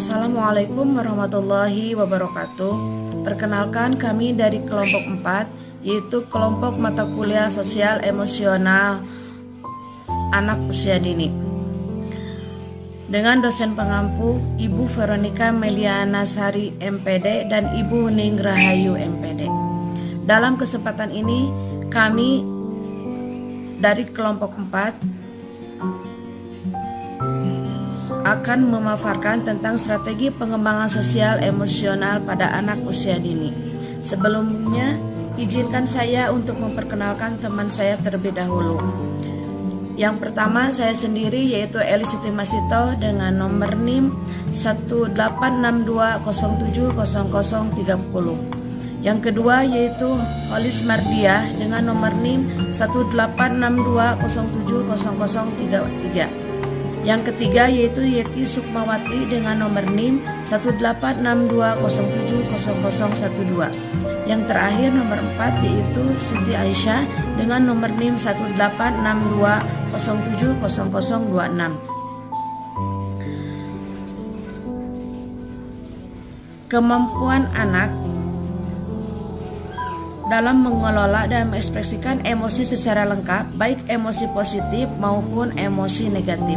Assalamualaikum warahmatullahi wabarakatuh. Perkenalkan, kami dari kelompok 4, yaitu kelompok mata kuliah sosial emosional anak usia dini, dengan dosen pengampu Ibu Veronica Meliana Sari MPD dan Ibu Ning Rahayu MPD. Dalam kesempatan ini kami dari kelompok 4 akan memaparkan tentang strategi pengembangan sosial emosional pada anak usia dini. Sebelumnya, izinkan saya untuk memperkenalkan teman saya terlebih dahulu. Yang pertama, saya sendiri, yaitu Eli Siti Masito dengan nomor NIM 18620700030. Yang kedua yaitu Holis Mardiah dengan nomor NIM 18620700033. Yang ketiga yaitu Yeti Sukmawati dengan nomor NIM 18620700012. Yang terakhir nomor 4 yaitu Siti Aisyah dengan nomor NIM 18620700026. Kemampuan anak dalam mengelola dan mengekspresikan emosi secara lengkap, baik emosi positif maupun emosi negatif.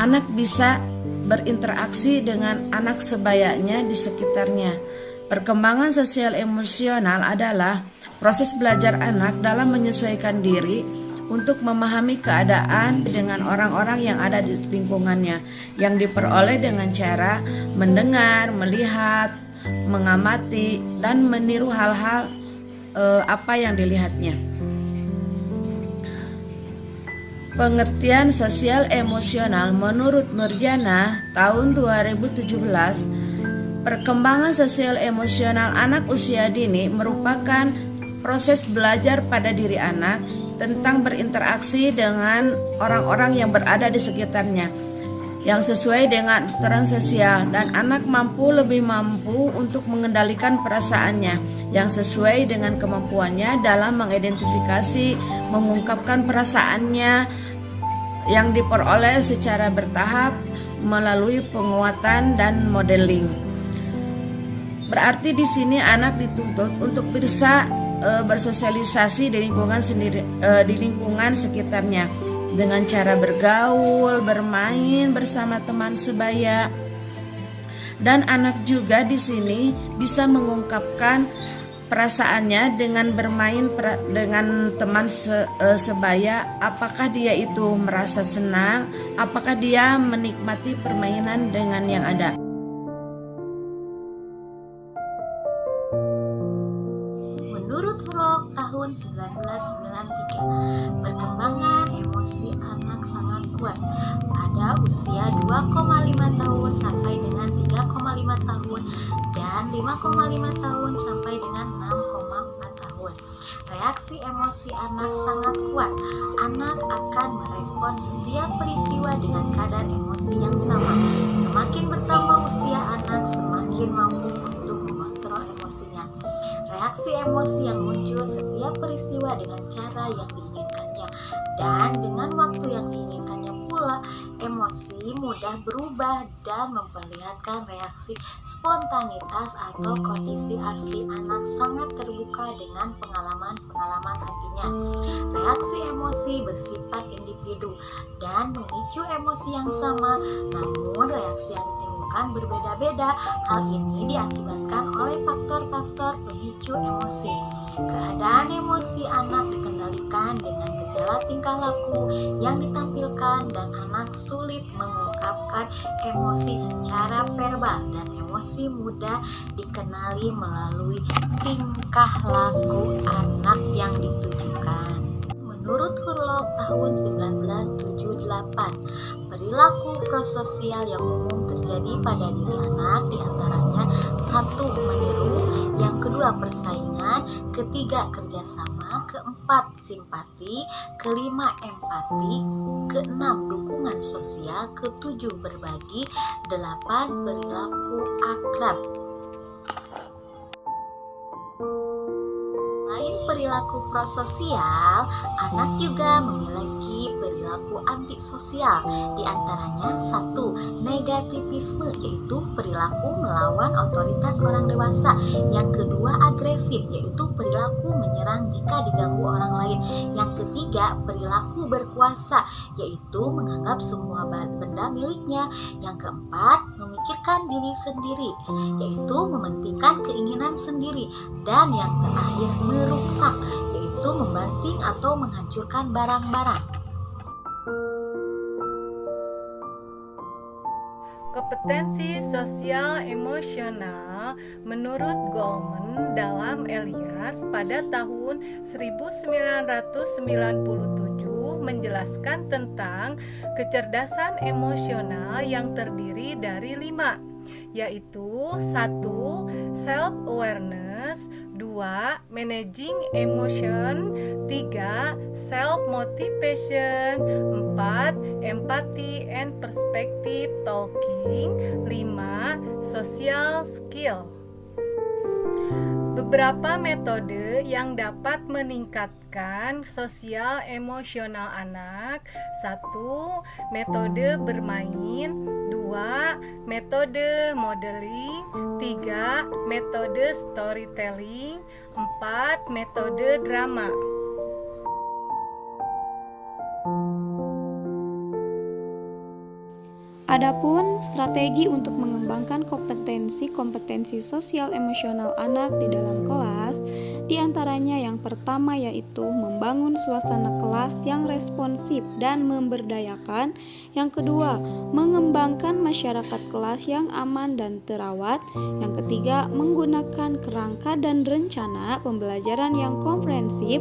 Anak bisa berinteraksi dengan anak sebayanya di sekitarnya. Perkembangan sosial emosional adalah proses belajar anak dalam menyesuaikan diri untuk memahami keadaan dengan orang-orang yang ada di lingkungannya, yang diperoleh dengan cara mendengar, melihat, mengamati, dan meniru hal-hal apa yang dilihatnya. Pengertian sosial emosional menurut Nurjana tahun 2017, perkembangan sosial emosional anak usia dini merupakan proses belajar pada diri anak tentang berinteraksi dengan orang-orang yang berada di sekitarnya, yang sesuai dengan aturan sosial, dan anak lebih mampu untuk mengendalikan perasaannya yang sesuai dengan kemampuannya dalam mengidentifikasi, mengungkapkan perasaannya yang diperoleh secara bertahap melalui penguatan dan modeling. Berarti di sini anak dituntut untuk bisa bersosialisasi di lingkungan sekitarnya dengan cara bergaul, bermain bersama teman sebaya. Dan anak juga di sini bisa mengungkapkan perasaannya dengan bermain dengan teman sebaya. Apakah dia itu merasa senang, apakah dia menikmati permainan dengan yang ada. Menurut Vlog tahun 1993, perkembangan emosi anak sangat kuat pada usia 2,5 tahun sampai dengan 3,5 tahun dan 5,5 tahun sampai dengan 6,4 tahun. Reaksi emosi anak sangat kuat. Anak akan merespon setiap peristiwa dengan kadar emosi yang sama. Semakin bertambah usia anak, semakin mampu untuk mengontrol emosinya. Reaksi emosi yang muncul setiap peristiwa dengan cara yang diinginkannya dan dengan waktu yang diinginkannya pula. Emosi mudah berubah dan memperlihatkan reaksi spontanitas atau kondisi asli anak sangat terbuka dengan pengalaman-pengalaman hatinya. Reaksi emosi bersifat individu dan memicu emosi yang sama, namun reaksi yang ditimbulkan berbeda-beda. Hal ini diakibatkan oleh faktor-faktor pemicu emosi. Keadaan emosi anak dikendalikan dengan gejala tingkah laku yang ditampilkan, dan anak sulit mengungkapkan emosi secara verbal, dan emosi mudah dikenali melalui tingkah laku anak yang ditujukan. Menurut Hurlok tahun 1978, perilaku prososial yang umum terjadi pada diri anak diantaranya 1. Meniru, yang kedua persaingan, ketiga kerjasama, keempat simpati, kelima empati, keenam dukungan sosial, ketujuh berbagi, 8 perilaku akrab. Lain perilaku perilaku prososial, anak juga memiliki perilaku antisosial. Di antaranya 1. Negativisme, yaitu perilaku melawan otoritas orang dewasa. Yang kedua, agresif, yaitu perilaku menyerang jika diganggu orang lain. Yang ketiga, perilaku berkuasa, yaitu menganggap semua benda miliknya. Yang keempat, memikirkan diri sendiri, yaitu mementingkan keinginan sendiri. Dan yang terakhir, merusak, yaitu membanting atau menghancurkan barang-barang. Kompetensi sosial emosional menurut Goleman dalam Elias pada tahun 1997 menjelaskan tentang kecerdasan emosional yang terdiri dari 5, yaitu 1. Self-awareness, 2. Managing emotion, 3. Self-motivation, 4. Empathy and perspective talking, 5. Social skill. Beberapa metode yang dapat meningkatkan sosial emosional anak. 1. Metode bermain, 2. Metode modeling, 3. Metode storytelling, 4. Metode drama. Adapun strategi untuk mengembangkan kompetensi sosial emosional anak di dalam kelas, diantaranya yang pertama yaitu membangun suasana kelas yang responsif dan memberdayakan. Yang kedua, mengembangkan masyarakat kelas yang aman dan terawat. Yang ketiga, menggunakan kerangka dan rencana pembelajaran yang komprehensif.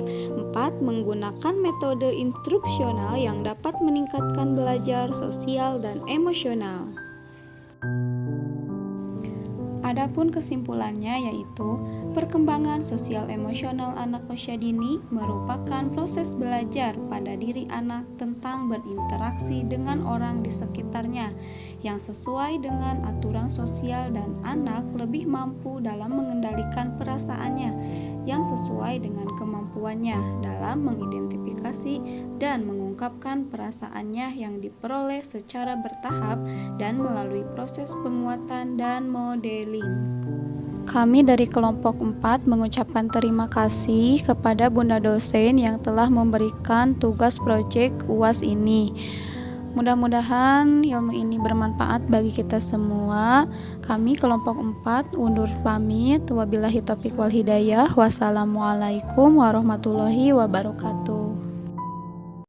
4. Menggunakan metode instruksional yang dapat meningkatkan belajar sosial dan emosional. Adapun kesimpulannya yaitu perkembangan sosial emosional anak usia dini merupakan proses belajar pada diri anak tentang berinteraksi dengan orang di sekitarnya yang sesuai dengan aturan sosial, dan anak lebih mampu dalam mengendalikan perasaannya yang sesuai dengan kemampuannya dalam mengidentifikasi dan mengungkapkan perasaannya yang diperoleh secara bertahap dan melalui proses penguatan dan modeling. Kami dari kelompok 4 mengucapkan terima kasih kepada Bunda dosen yang telah memberikan tugas proyek UAS ini. Mudah-mudahan ilmu ini bermanfaat bagi kita semua. Kami kelompok 4 undur pamit. Wabillahi taufiq wal hidayah. Wassalamualaikum warahmatullahi wabarakatuh.